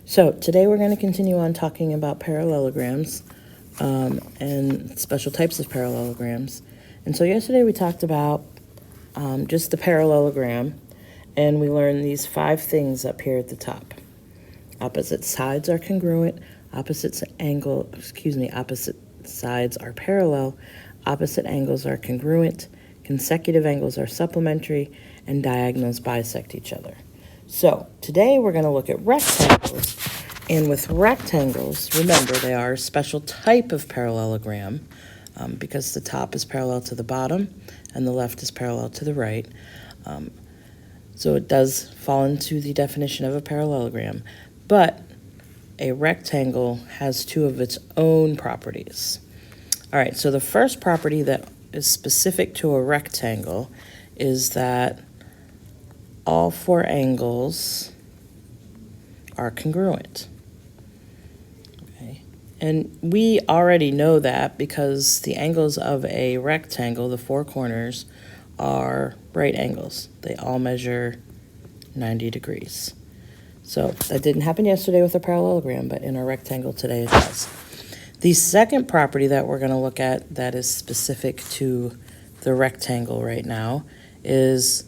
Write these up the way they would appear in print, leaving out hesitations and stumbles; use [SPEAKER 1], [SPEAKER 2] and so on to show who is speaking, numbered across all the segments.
[SPEAKER 1] So today we're going to continue on talking about parallelograms and special types of parallelograms. And so yesterday we talked about just the parallelogram, and we learned these 5 things up here at the top. Opposite sides are congruent, opposite sides are parallel, opposite angles are congruent, consecutive angles are supplementary, and diagonals bisect each other. So today we're going to look at rectangles, and with rectangles, remember they are a special type of parallelogram because the top is parallel to the bottom and the left is parallel to the right. So it does fall into the definition of a parallelogram, but a rectangle has 2 of its own properties. All right, so the first property that is specific to a rectangle is that all 4 angles are congruent. Okay. And we already know that because the angles of a rectangle, the 4 corners, are right angles. They all measure 90 degrees. So that didn't happen yesterday with a parallelogram, but in a rectangle today it does. The second property that we're going to look at that is specific to the rectangle right now is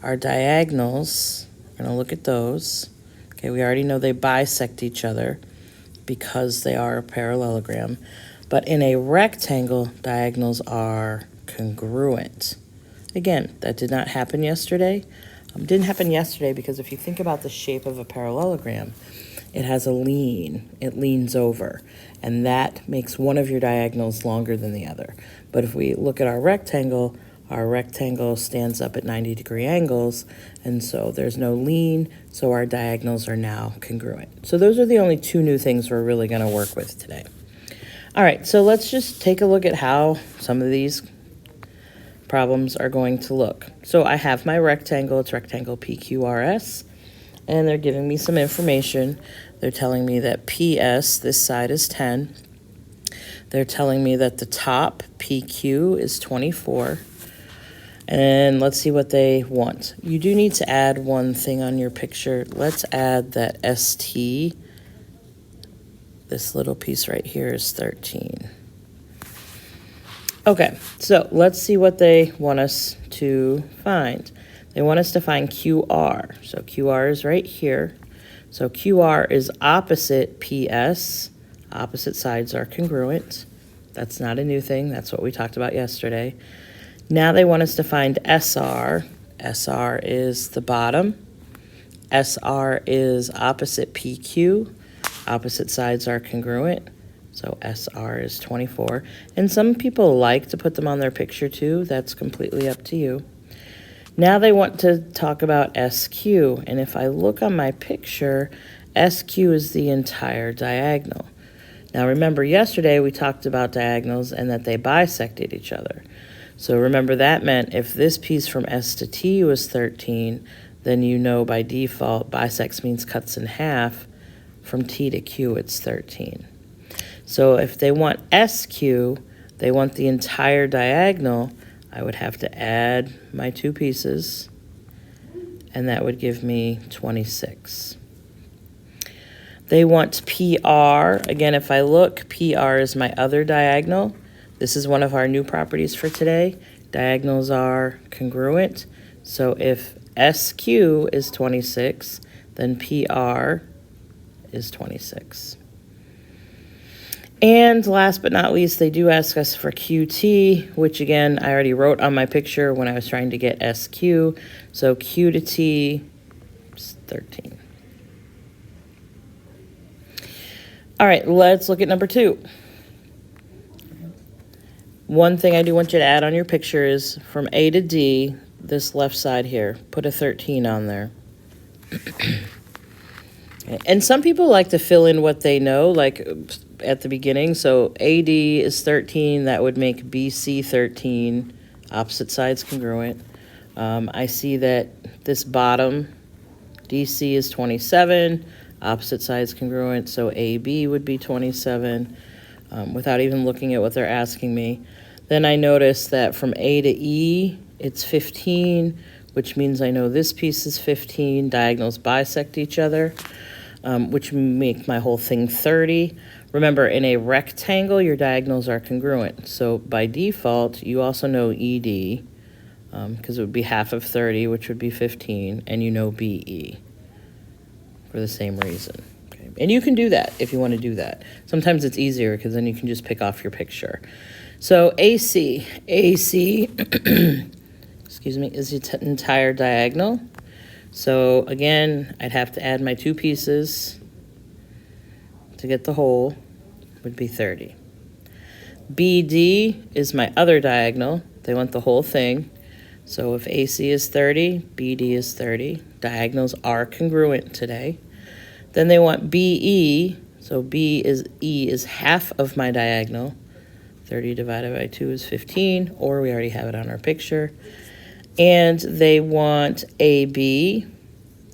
[SPEAKER 1] our diagonals. We're going to look at those. Okay, we already know they bisect each other because they are a parallelogram. But in a rectangle, diagonals are congruent. Again, that did not happen yesterday. Didn't happen yesterday because if you think about the shape of a parallelogram, it has a lean. It leans over, and that makes one of your diagonals longer than the other. But if we look at our rectangle stands up at 90-degree angles, and so there's no lean, so our diagonals are now congruent. So those are the only 2 new things we're really going to work with today. All right, so let's just take a look at how some of these problems are going to look. So I have my rectangle, it's rectangle PQRS, and they're giving me some information. They're telling me that PS, this side is 10. They're telling me that the top PQ is 24. And let's see what they want. You do need to add one thing on your picture. Let's add that ST, this little piece right here, is 13. Okay, so let's see what they want us to find. They want us to find QR. So QR is right here. So QR is opposite PS. Opposite sides are congruent. That's not a new thing. That's what we talked about yesterday. Now they want us to find SR. SR is the bottom. SR is opposite PQ. Opposite sides are congruent. So SR is 24. And some people like to put them on their picture too. That's completely up to you. Now they want to talk about SQ. And if I look on my picture, SQ is the entire diagonal. Now remember, yesterday we talked about diagonals and that they bisected each other. So remember, that meant if this piece from S to T was 13, then you know by default bisects means cuts in half. From T to Q it's 13. So if they want SQ, they want the entire diagonal, I would have to add my 2 pieces, and that would give me 26. They want PR. Again, if I look, PR is my other diagonal. This is one of our new properties for today. Diagonals are congruent. So if SQ is 26, then PR is 26. And last but not least, they do ask us for QT, which again, I already wrote on my picture when I was trying to get SQ. So Q to T is 13. All right, let's look at number 2. One thing I do want you to add on your picture is from A to D, this left side here, put a 13 on there. And some people like to fill in what they know, like at the beginning. So AD is 13, that would make BC 13, opposite sides congruent. I see that this bottom, DC is 27, opposite sides congruent, so AB would be 27, without even looking at what they're asking me. Then I notice that from A to E, it's 15, which means I know this piece is 15. Diagonals bisect each other. which make my whole thing 30. Remember, in a rectangle, your diagonals are congruent. So by default, you also know ED, because it would be half of 30, which would be 15, and you know BE for the same reason. Okay. And you can do that if you want to do that. Sometimes it's easier because then you can just pick off your picture. So AC, excuse me, is the entire diagonal. So again, I'd have to add my two pieces to get the whole, would be 30. BD is my other diagonal. They want the whole thing. So if AC is 30, BD is 30. Diagonals are congruent today. Then they want BE, so E is half of my diagonal. 30 divided by 2 is 15, or we already have it on our picture. And they want AB.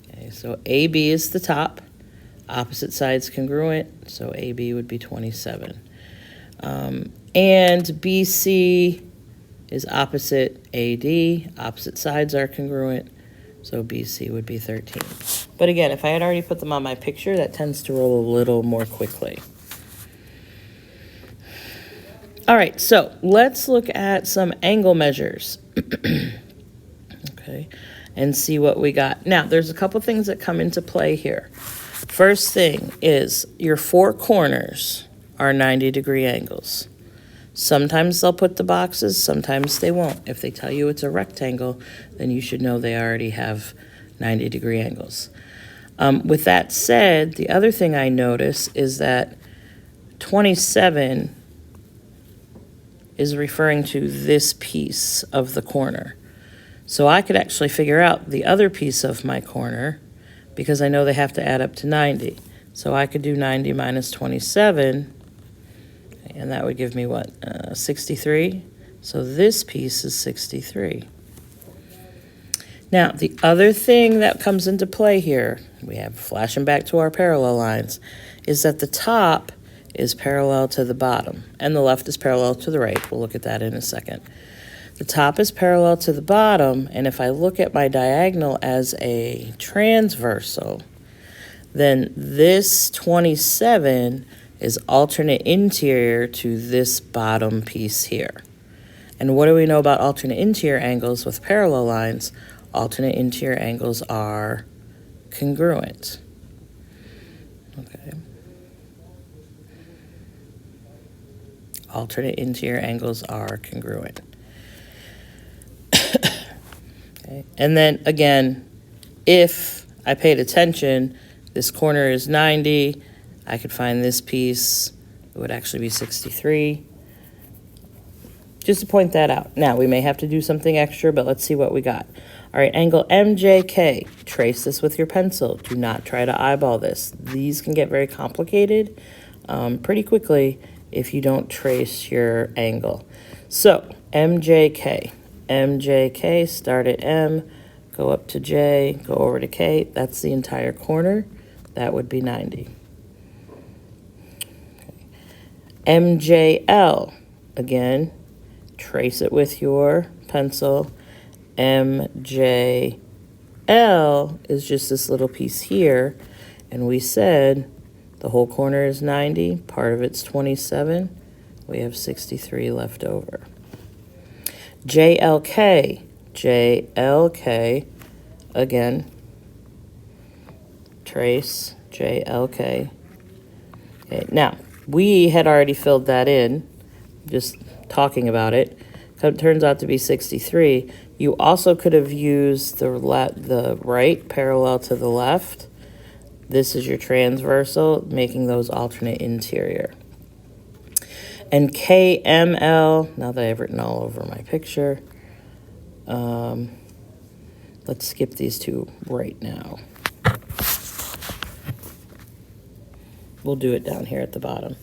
[SPEAKER 1] Okay, so AB is the top. Opposite sides congruent, so AB would be 27. And BC is opposite AD. Opposite sides are congruent, so BC would be 13. But again, if I had already put them on my picture, that tends to roll a little more quickly. All right, so let's look at some angle measures. Okay, and see what we got. Now, there's a couple things that come into play here. First thing is your four corners are 90-degree angles. Sometimes they'll put the boxes, sometimes they won't. If they tell you it's a rectangle, then you should know they already have 90-degree angles. With that said, the other thing I notice is that 27 is referring to this piece of the corner. So I could actually figure out the other piece of my corner because I know they have to add up to 90. So I could do 90 minus 27, and that would give me what, 63? So this piece is 63. Now, the other thing that comes into play here, we have flashing back to our parallel lines, is that the top is parallel to the bottom, and the left is parallel to the right. We'll look at that in a second. The top is parallel to the bottom, and if I look at my diagonal as a transversal, then this 27 is alternate interior to this bottom piece here. And what do we know about alternate interior angles with parallel lines? Alternate interior angles are congruent. Okay. Alternate interior angles are congruent. Okay. And then again, if I paid attention, this corner is 90, I could find this piece, it would actually be 63. Just to point that out. Now, we may have to do something extra, but let's see what we got. All right, angle MJK, trace this with your pencil. Do not try to eyeball this. These can get very complicated pretty quickly if you don't trace your angle. So, MJK. MJK, start at M, go up to J, go over to K. That's the entire corner. That would be 90. Okay. MJL, again, trace it with your pencil. MJL is just this little piece here, and we said the whole corner is 90, part of it's 27. We have 63 left over. JLK, JLK, again, trace JLK. Okay, now, we had already filled that in, just talking about it. It turns out to be 63. You also could have used the right parallel to the left. This is your transversal, making those alternate interior. And KML, now that I've written all over my picture, let's skip these two right now. We'll do it down here at the bottom.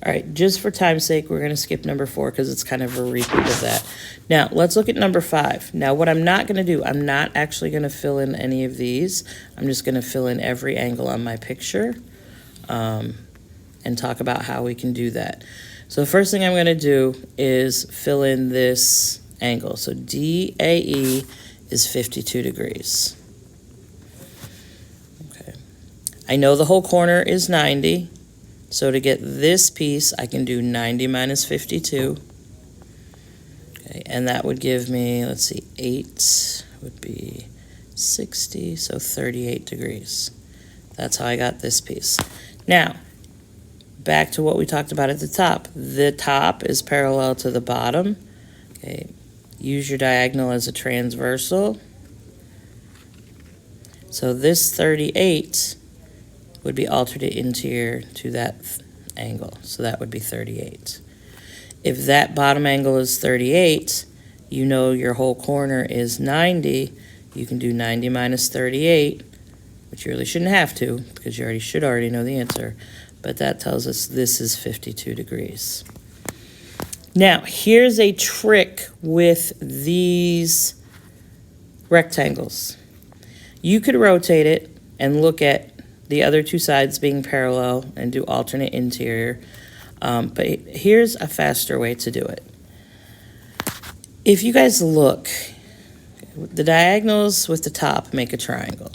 [SPEAKER 1] All right, just for time's sake, we're going to skip number 4 because it's kind of a repeat of that. Now, let's look at number 5. Now, what I'm not going to do, I'm not actually going to fill in any of these. I'm just going to fill in every angle on my picture and talk about how we can do that. So the first thing I'm going to do is fill in this angle. So DAE is 52 degrees. Okay. I know the whole corner is 90. So to get this piece, I can do 90 minus 52. Okay, and that would give me, let's see, 8 would be 60, so 38 degrees. That's how I got this piece. Now, back to what we talked about at the top. The top is parallel to the bottom. Okay, use your diagonal as a transversal. So this 38 would be alternate interior to that angle. So that would be 38. If that bottom angle is 38, you know your whole corner is 90. You can do 90 minus 38, which you really shouldn't have to because you should already know the answer. But that tells us this is 52 degrees. Now, here's a trick with these rectangles. You could rotate it and look at the other two sides being parallel and do alternate interior. But here's a faster way to do it. If you guys look, the diagonals with the top make a triangle.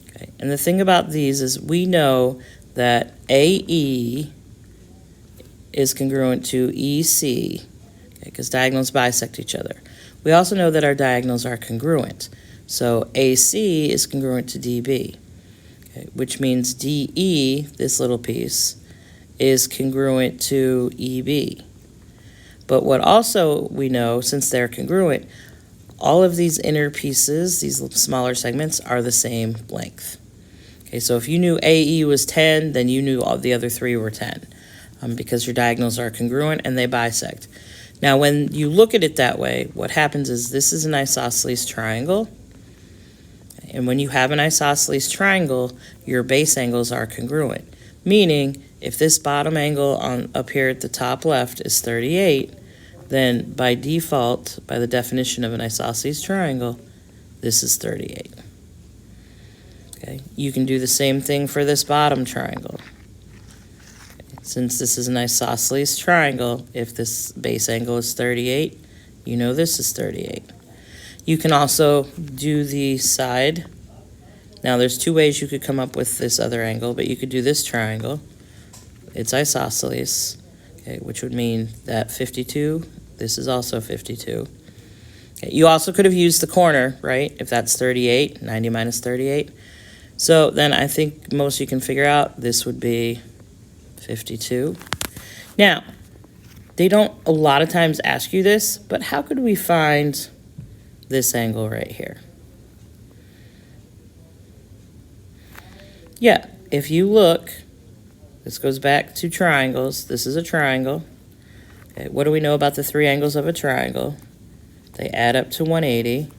[SPEAKER 1] Okay? And the thing about these is we know that AE is congruent to EC, because diagonals bisect each other. We also know that our diagonals are congruent. So AC is congruent to DB. Okay, which means DE, this little piece, is congruent to EB. But what also we know, since they're congruent, all of these inner pieces, these smaller segments, are the same length. Okay, so if you knew AE was 10, then you knew all the other three were 10, because your diagonals are congruent and they bisect. Now, when you look at it that way, what happens is this is an isosceles triangle. And when you have an isosceles triangle, your base angles are congruent. Meaning, if this bottom angle up here at the top left is 38, then by default, by the definition of an isosceles triangle, this is 38. Okay, you can do the same thing for this bottom triangle. Okay, since this is an isosceles triangle, if this base angle is 38, you know this is 38. You can also do the side. Now there's two ways you could come up with this other angle, but you could do this triangle. It's isosceles, okay, which would mean that 52, this is also 52. Okay, you also could have used the corner, right? If that's 38, 90 minus 38. So then I think most you can figure out this would be 52. Now, they don't a lot of times ask you this, but how could we find this angle right here? Yeah, if you look, this goes back to triangles. This is a triangle. Okay, what do we know about the three angles of a triangle? They add up to 180.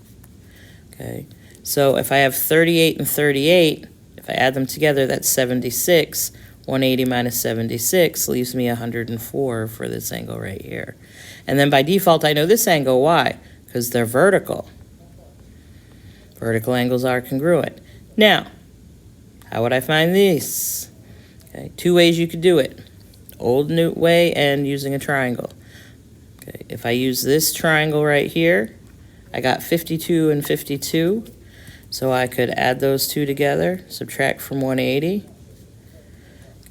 [SPEAKER 1] Okay, so if I have 38 and 38, if I add them together, that's 76. 180 minus 76 leaves me 104 for this angle right here. And then by default, I know this angle. Why? Because they're vertical. Vertical angles are congruent. Now, how would I find these? Okay, two ways you could do it. Old Newt way and using a triangle. Okay, if I use this triangle right here, I got 52 and 52. So I could add those two together, subtract from 180.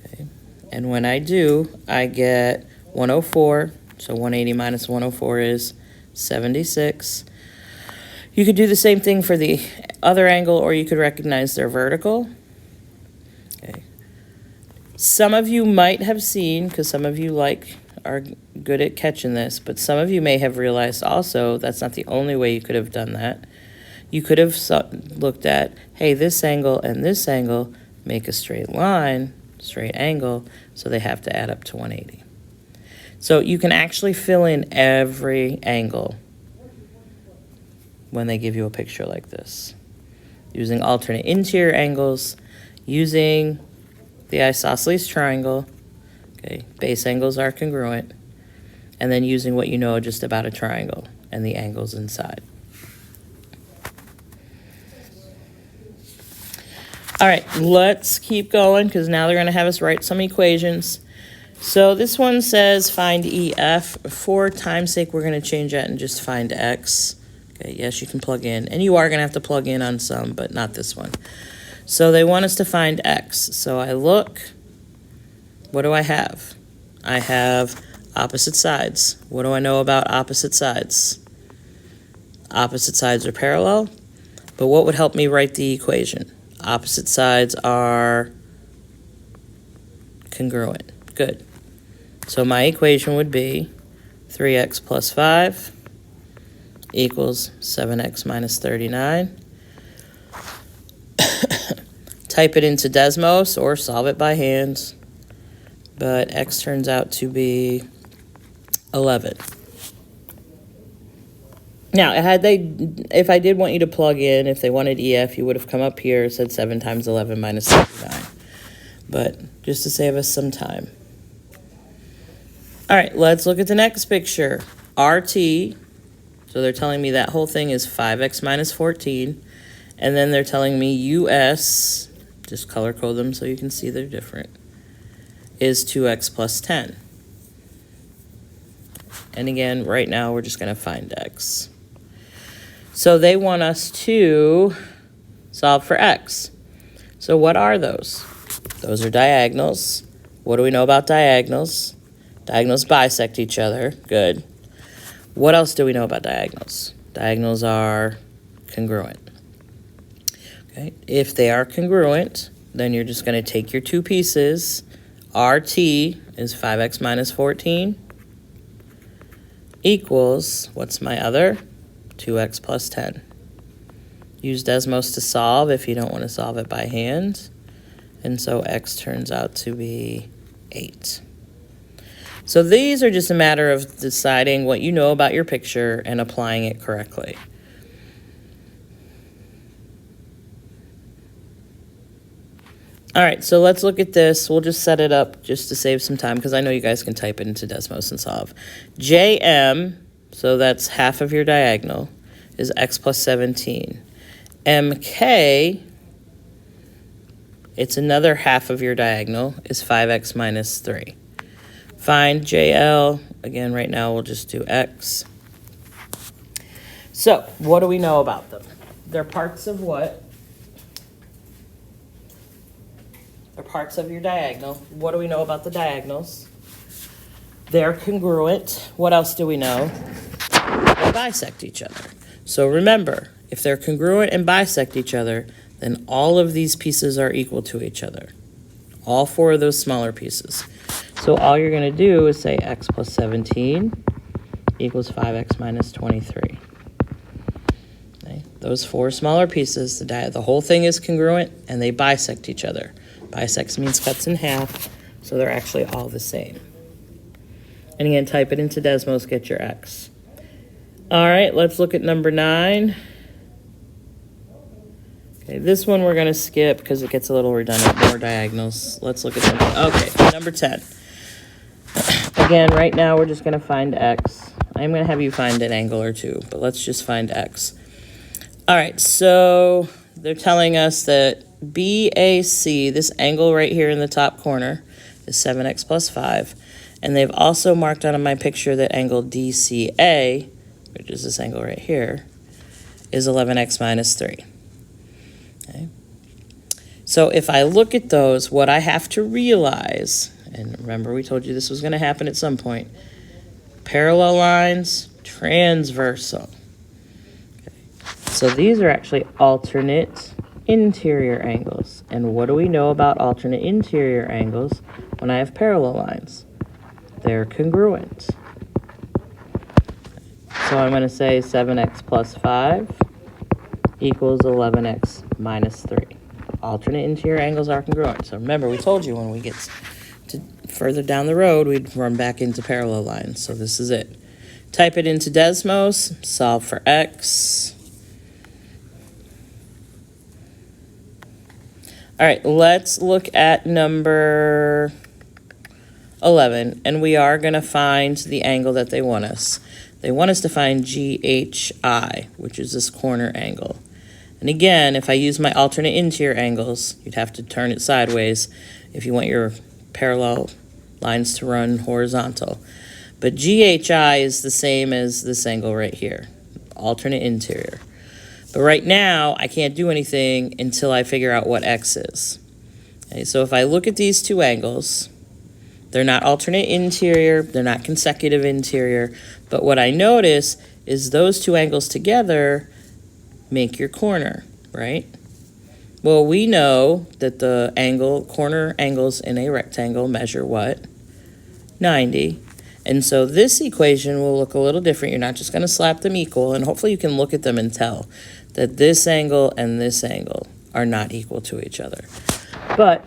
[SPEAKER 1] Okay, and when I do, I get 104. So 180 minus 104 is 76. You could do the same thing for the other angle, or you could recognize they're vertical. Okay. Some of you might have seen, because some of you are good at catching this, but some of you may have realized also that's not the only way you could have done that. You could have looked at, hey, this angle and this angle make a straight line, straight angle, so they have to add up to 180. So you can actually fill in every angle when they give you a picture like this, using alternate interior angles, using the isosceles triangle, okay, base angles are congruent, and then using what you know just about a triangle and the angles inside. All right, let's keep going because now they're going to have us write some equations. So this one says find EF. For time's sake, we're going to change that and just find X. Okay, yes, you can plug in. And you are going to have to plug in on some, but not this one. So they want us to find x. So I look, what do I have? I have opposite sides. What do I know about opposite sides? Opposite sides are parallel, but what would help me write the equation? Opposite sides are congruent. Good. So my equation would be 3x plus 5 equals 7x minus 39. Type it into Desmos or solve it by hand, but x turns out to be 11. Now, if I did want you to plug in, if they wanted EF, you would have come up here, said 7 times 11 minus 39. But just to save us some time. All right, let's look at the next picture. RT, so they're telling me that whole thing is 5x minus 14. And then they're telling me US, just color code them so you can see they're different, is 2x plus 10. And again, right now we're just going to find x. So they want us to solve for x. So what are those? Those are diagonals. What do we know about diagonals? Diagonals bisect each other. Good. What else do we know about diagonals? Diagonals are congruent. Okay. If they are congruent, then you're just going to take your two pieces. RT is 5x minus 14 equals, what's my other? 2x plus 10. Use Desmos to solve if you don't want to solve it by hand. And so x turns out to be 8. So these are just a matter of deciding what you know about your picture and applying it correctly. All right, so let's look at this. We'll just set it up just to save some time because I know you guys can type it into Desmos and solve. JM, so that's half of your diagonal, is x plus 17. MK, it's another half of your diagonal, is 5x minus 3. Find JL. Again, right now we'll just do x. So, what do we know about them? They're parts of what? They're parts of your diagonal. What do we know about the diagonals? They're congruent. What else do we know? They bisect each other. So remember, if they're congruent and bisect each other, then all of these pieces are equal to each other. All 4 of those smaller pieces. So all you're going to do is say x plus 17 equals 5x minus 23. Okay. Those 4 smaller pieces, the whole thing is congruent, and they bisect each other. Bisects means cuts in half, so they're actually all the same. And again, type it into Desmos, get your x. All right, let's look at number 9. Okay, this one we're going to skip because it gets a little redundant, more diagonals. Let's look at number 10. Again, right now we're just going to find x. I'm going to have you find an angle or two, but let's just find x. All right, so they're telling us that BAC, this angle right here in the top corner, is 7x plus 5. And they've also marked out on my picture that angle DCA, which is this angle right here, is 11x minus 3. Okay. So if I look at those, what I have to realize, and remember we told you this was going to happen at some point, parallel lines, transversal. Okay. So these are actually alternate interior angles. And what do we know about alternate interior angles when I have parallel lines? They're congruent. So I'm going to say 7x plus 5 equals 11x minus 3. Alternate interior angles are congruent. So remember, we told you when we get to further down the road, we'd run back into parallel lines. So this is it. Type it into Desmos, solve for x. All right, let's look at number 11, and we are going to find the angle that they want us. They want us to find GHI, which is this corner angle. And again, if I use my alternate interior angles, you'd have to turn it sideways if you want your parallel lines to run horizontal. But GHI is the same as this angle right here, alternate interior. But right now, I can't do anything until I figure out what x is. Okay, so if I look at these two angles, they're not alternate interior, they're not consecutive interior, but what I notice is those two angles together make your corner, right? Well, we know that the corner angles in a rectangle measure what? 90. And so this equation will look a little different. You're not just going to slap them equal, and hopefully you can look at them and tell that this angle and this angle are not equal to each other. But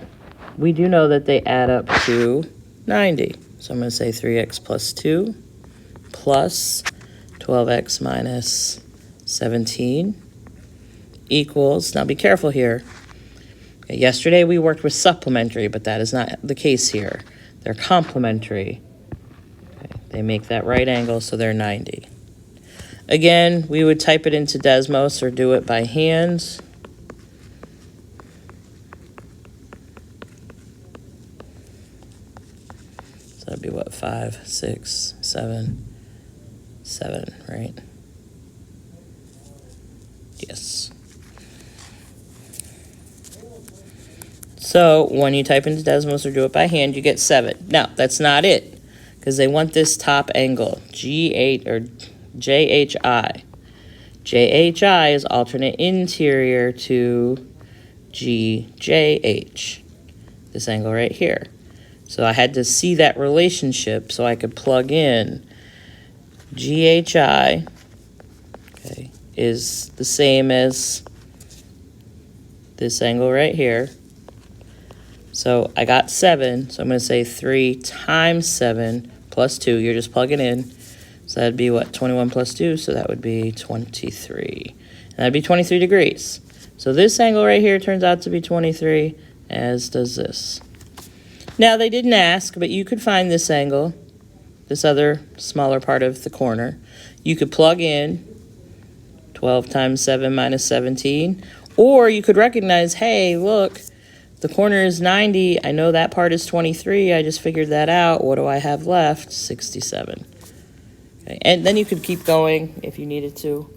[SPEAKER 1] we do know that they add up to 90. So I'm going to say 3x plus 2 plus 12x minus 17 equals, now be careful here. Okay, yesterday we worked with supplementary, but that is not the case here. They're complementary. Okay, they make that right angle, so they're 90. Again, we would type it into Desmos or do it by hand. So that'd be what, 5, 6, 7, 7, right? Yes. So when you type into Desmos or do it by hand, you get 7. Now, that's not it, because they want this top angle, G8 or JHI. JHI is alternate interior to GJH, this angle right here. So I had to see that relationship so I could plug in GHI, okay, is the same as this angle right here. So I got 7, so I'm going to say 3 times 7 plus 2. You're just plugging in. So that'd be what, 21 plus 2, so that would be 23. And that'd be 23 degrees. So this angle right here turns out to be 23, as does this. Now, they didn't ask, but you could find this angle, this other smaller part of the corner. You could plug in 12 times 7 minus 17, or you could recognize, hey, look, the corner is 90. I know that part is 23. I just figured that out. What do I have left? 67. Okay, and then you could keep going if you needed to.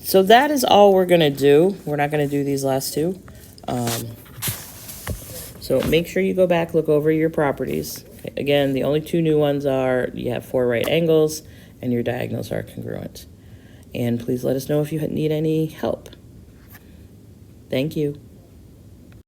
[SPEAKER 1] So that is all we're going to do. We're not going to do these last two. So make sure you go back, look over your properties. Okay, again, the only two new ones are you have 4 right angles and your diagonals are congruent. And please let us know if you need any help. Thank you.